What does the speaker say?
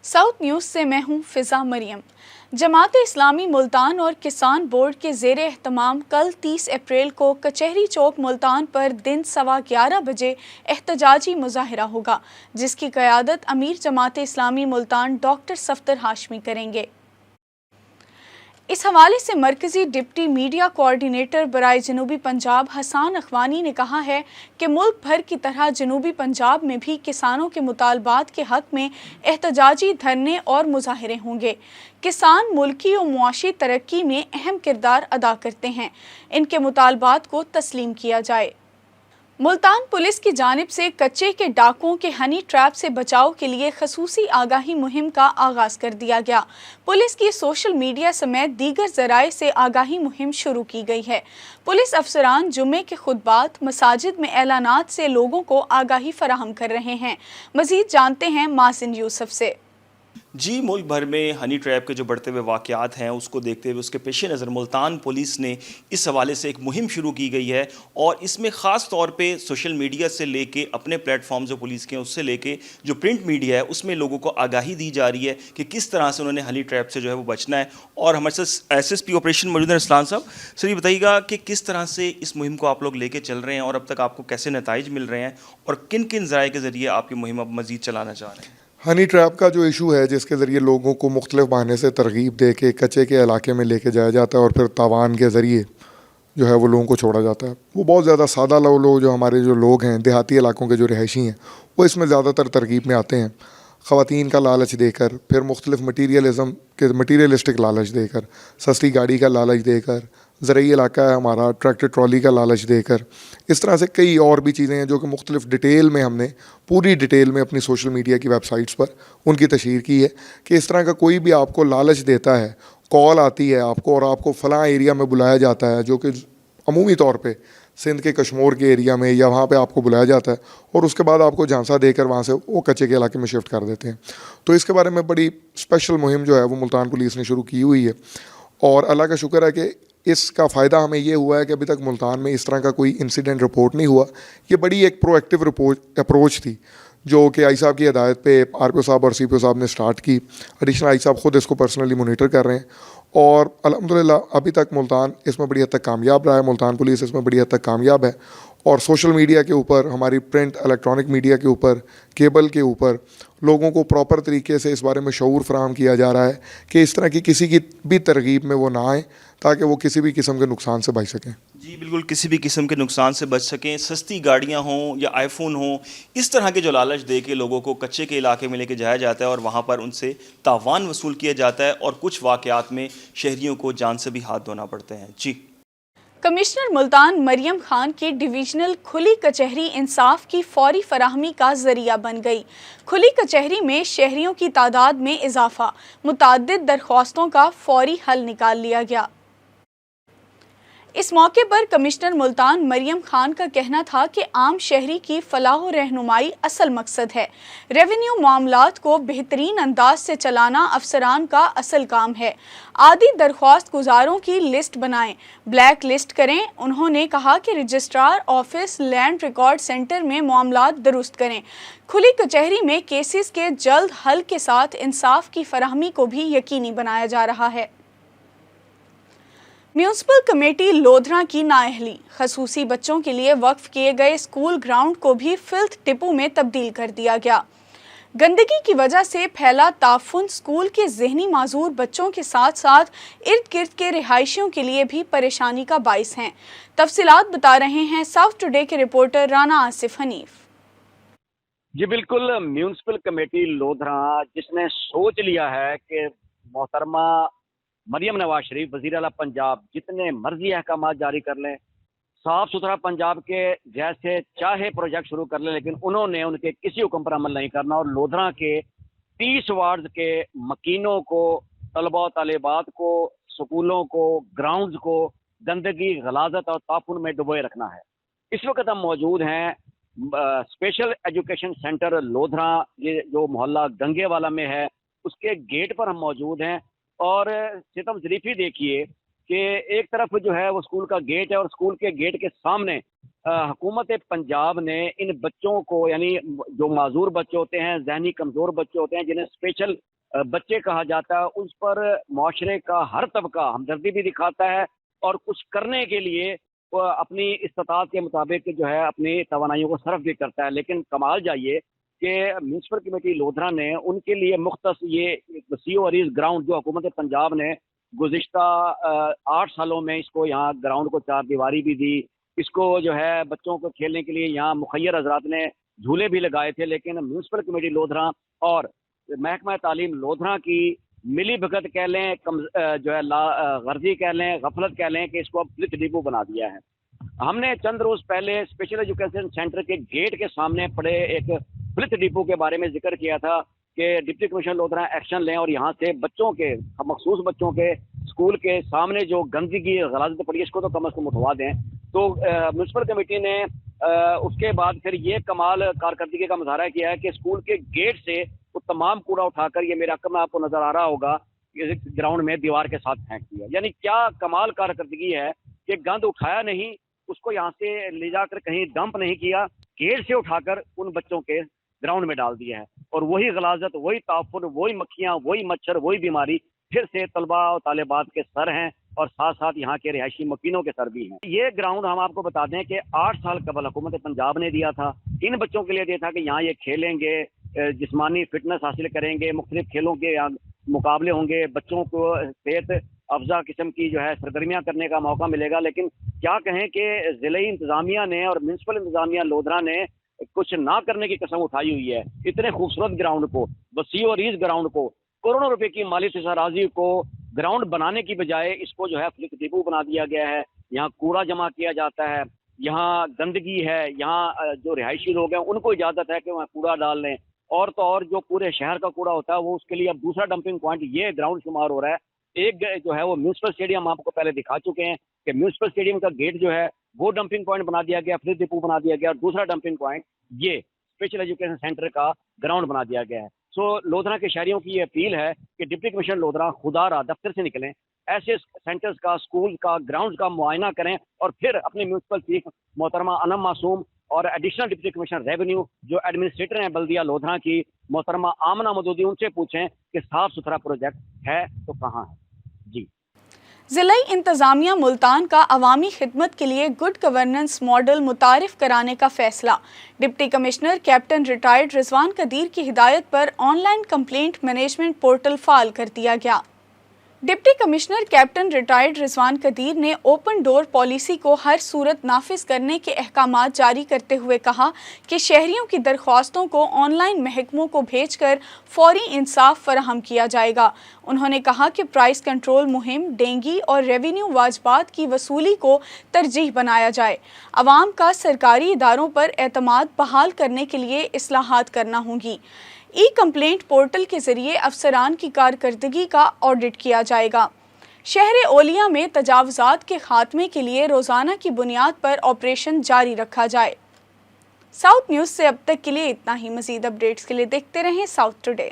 South news से मैं हूं फिजा मरियम। जमात इस्लामी मुल्तान और किसान बोर्ड के ज़ेर एहतमाम कल 30 अप्रैल को कचहरी चौक मुल्तान पर दिन 11:15 बजे एहतजाजी मुजाहरा होगा, जिसकी क़यादत अमीर जमात इस्लामी मुल्तान डॉक्टर सफ्दर हाशमी करेंगे। इस हवाले से मरकज़ी डिप्टी मीडिया कोऑर्डिनेटर बराए जनूबी पंजाब हसान अखवानी ने कहा है कि मुल्क भर की तरह जनूबी पंजाब में भी किसानों के मुतालबात के हक़ में एहतजाजी धरने और मुजाहरे होंगे। किसान मुल्की और मुआशी तरक्की में अहम किरदार अदा करते हैं, इनके मुतालबात को तस्लीम किया जाए। मुल्तान पुलिस की जानिब से कच्चे के डाकुओं के हनी ट्रैप से बचाव के लिए खसूसी आगाही मुहिम का आगाज़ कर दिया गया। पुलिस की सोशल मीडिया समेत दीगर ज़राए से आगाही मुहिम शुरू की गई है। पुलिस अफसरान जुम्मे के खुतबात, मसाजिद में ऐलानात से लोगों को आगाही फराहम कर रहे हैं। मज़ीद जानते हैं मासिन यूसुफ से। जी, मुल्क भर में हनी ट्रैप के जो बढ़ते हुए वाक़यात हैं उसको देखते हुए उसके पेश नज़र मुल्तान पुलिस ने इस हवाले से एक मुहिम शुरू की गई है और इसमें ख़ास तौर पे सोशल मीडिया से लेके अपने प्लेटफॉर्म जो पुलिस के हैं उससे लेके जो प्रिंट मीडिया है उसमें लोगों को आगाही दी जा रही है कि किस तरह से उन्होंने हनी ट्रैप से जो है वो बचना है। और हमारे साथ SSP ऑपरेशन मौजूद हैं रसलान साहब। सर, ये बताइएगा कि किस तरह से इस मुहिम को आप लोग लेके चल रहे हैं और अब तक आपको कैसे नताइज मिल रहे हैं और किन किन ज़राए के ज़रिए आपकी मुहिम अब मज़ीद चलाना चाह रहे हैं? हनी ट्रैप का जो इशू है, जिसके ज़रिए लोगों को मुख्तलिफ बहाने से तरगीब दे के कच्चे के इलाके में लेके जाया जाता है और फिर तावान के ज़रिए जो है वो लोगों को छोड़ा जाता है, वो बहुत ज़्यादा सादा लोग जो हमारे जो लोग हैं देहाती इलाकों के जो रहायशी हैं वो इसमें ज़्यादातर तरगीब में आते हैं। ख़वातीन का लालच देकर, फिर मुख्तलिफ मटीरियलिस्टिक लालच देकर, सस्ती गाड़ी का लालच देकर, ज़रूरी इलाका है हमारा, ट्रैक्टर ट्रॉली का लालच देकर, इस तरह से कई और भी चीज़ें हैं जो कि मुख्तलिफ डिटेल में हमने पूरी डिटेल में अपनी सोशल मीडिया की वेबसाइट्स पर उनकी तशहीर की है कि इस तरह का कोई भी आपको लालच देता है, कॉल आती है आपको और आपको फ़लाँ एरिया में बुलाया जाता है, जो कि अमूमी तौर पे सिंध के कश्मोर के एरिया में या वहाँ पे आपको बुलाया जाता है और उसके बाद आपको झांसा देकर वहाँ से वो कच्चे के इलाके में शिफ्ट कर देते हैं। तो इसके बारे में बड़ी स्पेशल मुहिम जो है वो मुल्तान पुलिस ने शुरू की हुई है और अल्लाह का शुक्र है कि इसका फ़ायदा हमें ये हुआ है कि अभी तक मुल्तान में इस तरह का कोई इंसिडेंट रिपोर्ट नहीं हुआ। ये बड़ी एक प्रोएक्टिव अप्रोच थी जो कि आई साहब की हिदायत पे RPO साहब और CPO साहब ने स्टार्ट की। एडिशनल आई साहब ख़ुद इसको पर्सनली मोनीटर कर रहे हैं और अल्हम्दुलिल्लाह अभी तक मुल्तान इसमें बड़ी हद तक कामयाब रहा है। मुल्तान पुलिस इसमें बड़ी हद तक कामयाब है और सोशल मीडिया के ऊपर, हमारी प्रिंट इलेक्ट्रॉनिक मीडिया के ऊपर, केबल के ऊपर लोगों को प्रॉपर तरीके से इस बारे में शऊर फराहम किया जा रहा है कि इस तरह की किसी की भी तरगीब में वो ना आए ताकि वो किसी भी किस्म के नुकसान से बच सकें। जी बिल्कुल, किसी भी किस्म के नुकसान से बच सकें। सस्ती गाड़ियां हों या आईफोन हों, इस तरह के जो लालच दे के लोगों को कच्चे के इलाके में लेके जाया जाता है और वहाँ पर उनसे तावान वसूल किया जाता है और कुछ वाक़यात में शहरियों को जान से भी हाथ धोना पड़ते हैं। जी, कमिश्नर मुल्तान मरियम खान की डिवीजनल खुली कचहरी इंसाफ की फौरी फराहमी का जरिया बन गई। खुली कचहरी में शहरियों की तादाद में इजाफा, मुताद्दिद दरख्वास्तों का फौरी हल निकाल लिया गया। इस मौके पर कमिश्नर मुल्तान मरियम खान का कहना था कि आम शहरी की फलाह रहनुमाई असल मकसद है। रेवेन्यू मामलात को बेहतरीन अंदाज से चलाना अफसरान का असल काम है। आदि दरख्वास्त गुजारों की लिस्ट बनाएं, ब्लैक लिस्ट करें। उन्होंने कहा कि registrar office, land record centre में मामलात दुरुस्त करें। खुली कचहरी में केसेस के जल्द हल के साथ इंसाफ की फराहमी को भी यकीनी बनाया जा रहा है। म्यूनसिपल कमेटी लोधरा की नाअहली, खसूसी बच्चों के लिए वक्फ किए गए स्कूल ग्राउंड को भी फिल्थ डिपो में तब्दील कर दिया गया। गंदगी की वजह से फैला ताफुन स्कूल के ज़हनी माजूर बच्चों के साथ साथ इर्द गिर्द के रिहायशियों के लिए भी परेशानी का बाइस हैं। तफसीलात बता रहे हैं साउथ टुडे के रिपोर्टर राना आसिफ हनीफ। जी बिल्कुल, म्यूनसिपल कमेटी लोधरा जिसने सोच लिया है कि मोहतरमा मरियम नवाज शरीफ वज़ीर आला पंजाब जितने मर्जी अहकाम जारी कर लें, साफ सुथरा पंजाब के जैसे चाहे प्रोजेक्ट शुरू कर लें, लेकिन उन्होंने उनके किसी हुक्म पर अमल नहीं करना और लोधरा के 30 वार्ड के मकीनों को, तलबा तालिबात को, स्कूलों को, ग्राउंड्स को गंदगी, गलाजत और ताफुन में डुबोए रखना है। इस वक्त हम मौजूद हैं स्पेशल एजुकेशन सेंटर लोधरा, ये जो मोहल्ला गंगे वाला में है, उसके गेट पर हम मौजूद हैं और सितम ज़रीफ़ी देखिए कि एक तरफ जो है वो स्कूल का गेट है और स्कूल के गेट के सामने حکومت پنجاب نے ان بچوں کو، یعنی جو معذور بچے ہوتے ہیں، ذہنی کمزور بچے ہوتے ہیں، جنہیں اسپیشل بچے کہا جاتا ہے، اس پر معاشرے کا ہر طبقہ ہمدردی بھی دکھاتا ہے اور کچھ کرنے کے لیے وہ اپنی استطاعت کے مطابق جو ہے اپنی توانائیوں کو صرف بھی کرتا ہے. لیکن کمال جائیے کہ میونسپل کمیٹی لودھرا نے ان کے لیے مختص یہ وسیع و عریض گراؤنڈ جو حکومت پنجاب نے گزشتہ 8 سالوں میں اس کو یہاں گراؤنڈ کو 4 دیواری بھی دی، اس کو جو ہے بچوں کو کھیلنے کے لیے یہاں مخیر حضرات نے جھولے بھی لگائے تھے. لیکن میونسپل کمیٹی لودھرا اور محکمہ تعلیم لودھرا کی ملی بھگت کہہ لیں، جو ہے غرضی کہہ لیں، غفلت کہہ لیں کہ اس کو اب فلک ڈپو بنا دیا ہے. ہم نے چند روز پہلے اسپیشل ایجوکیشن سینٹر کے گیٹ کے سامنے پڑے ایک فلک ڈپو کے بارے میں ذکر کیا تھا کہ ڈپٹی کمشنر لودھرا ایکشن لیں اور یہاں سے بچوں کے، مخصوص بچوں کے اسکول کے سامنے جو گندگی غلاظت پڑی ہے اس کو تو کم از کم اٹھوا دیں. تو میونسپل کمیٹی نے اس کے بعد پھر یہ کمال کارکردگی کا مظاہرہ کیا ہے کہ اسکول کے گیٹ سے وہ تمام کوڑا اٹھا کر، یہ میرا عقب میں آپ کو نظر آ رہا ہوگا، گراؤنڈ میں دیوار کے ساتھ پھینک دیا. یعنی کیا کمال کارکردگی ہے کہ گند اٹھایا نہیں، اس کو یہاں سے لے جا کر کہیں ڈمپ نہیں کیا، گیٹ سے اٹھا کر ان بچوں کے گراؤنڈ میں ڈال دیا ہے. اور وہی غلاظت، وہی تعفن، وہی مکھیاں، وہی مچھر، وہی بیماری پھر سے طلباء اور طالبات کے سر ہیں اور ساتھ ساتھ یہاں کے رہائشی مکینوں کے سر بھی ہیں. یہ گراؤنڈ ہم آپ کو بتا دیں کہ 8 سال قبل حکومت پنجاب نے دیا تھا، ان بچوں کے لیے دیا تھا کہ یہاں یہ کھیلیں گے، جسمانی فٹنس حاصل کریں گے، مختلف کھیلوں کے مقابلے ہوں گے، بچوں کو صحت افزا قسم کی جو ہے سرگرمیاں کرنے کا موقع ملے گا. لیکن کیا کہیں کہ ضلعی انتظامیہ نے اور میونسپل انتظامیہ لودھرا نے کچھ نہ کرنے کی قسم اٹھائی ہوئی ہے. اتنے خوبصورت گراؤنڈ کو، وسیع و عریض گراؤنڈ کو، کروڑوں روپے کی مالی سرسرازی کو گراؤنڈ بنانے کی بجائے اس کو جو ہے فلک ڈپو بنا دیا گیا ہے. یہاں کوڑا جمع کیا جاتا ہے، یہاں گندگی ہے، یہاں جو رہائشی لوگ ہیں ان کو اجازت ہے کہ وہاں کوڑا ڈال لیں، اور تو اور جو پورے شہر کا کوڑا ہوتا ہے وہ اس کے لیے اب دوسرا ڈمپنگ پوائنٹ یہ گراؤنڈ شمار ہو رہا ہے. ایک جو ہے وہ میونسپل اسٹیڈیم آپ کو پہلے دکھا چکے ہیں کہ میونسپل اسٹیڈیم کا گیٹ جو ہے وہ ڈمپنگ پوائنٹ بنا دیا گیا، فلک ڈپو بنا دیا گیا، اور دوسرا ڈمپنگ پوائنٹ یہ اسپیشل ایجوکیشن سینٹر کا گراؤنڈ بنا دیا گیا ہے. سو لودھرا کے شہریوں کی یہ اپیل ہے کہ ڈپٹی کمشنر لودھرا خدا را دفتر سے نکلیں، ایسے سینٹرز کا، اسکول کا، گراؤنڈ کا معائنہ کریں اور پھر اپنے میونسپل چیف محترمہ انم معصوم اور ایڈیشنل ڈپٹی کمشنر ریونیو جو ایڈمنسٹریٹر ہیں بلدیہ لودھرا کی محترمہ آمنہ مودودی، ان سے پوچھیں کہ صاف ستھرا پروجیکٹ ہے تو کہاں ہے. جی. ضلعی انتظامیہ ملتان کا عوامی خدمت کے لیے گڈ گورننس ماڈل متعارف کرانے کا فیصلہ. Deputy commissioner captain retired Rizwan Qadeer کی ہدایت پر online complaint management portal فعال کر دیا گیا. Deputy commissioner captain retired Rizwan Qadeer نے اوپن ڈور پالیسی کو ہر صورت نافذ کرنے کے احکامات جاری کرتے ہوئے کہا کہ شہریوں کی درخواستوں کو آن لائن محکموں کو بھیج کر فوری انصاف فراہم کیا جائے گا. انہوں نے کہا کہ پرائس کنٹرول مہم، ڈینگی اور ریونیو واجبات کی وصولی کو ترجیح بنایا جائے. عوام کا سرکاری اداروں پر اعتماد بحال کرنے کے لیے اصلاحات کرنا ہوں گی. ای کمپلینٹ پورٹل کے ذریعے افسران کی کارکردگی کا آڈٹ کیا جائے گا. شہر اولیا میں تجاوزات کے خاتمے کے لیے روزانہ کی بنیاد پر آپریشن جاری رکھا جائے. ساؤتھ نیوز سے اب تک کے لیے اتنا ہی. مزید اپڈیٹس کے لیے دیکھتے رہیں ساؤتھ ٹوڈے.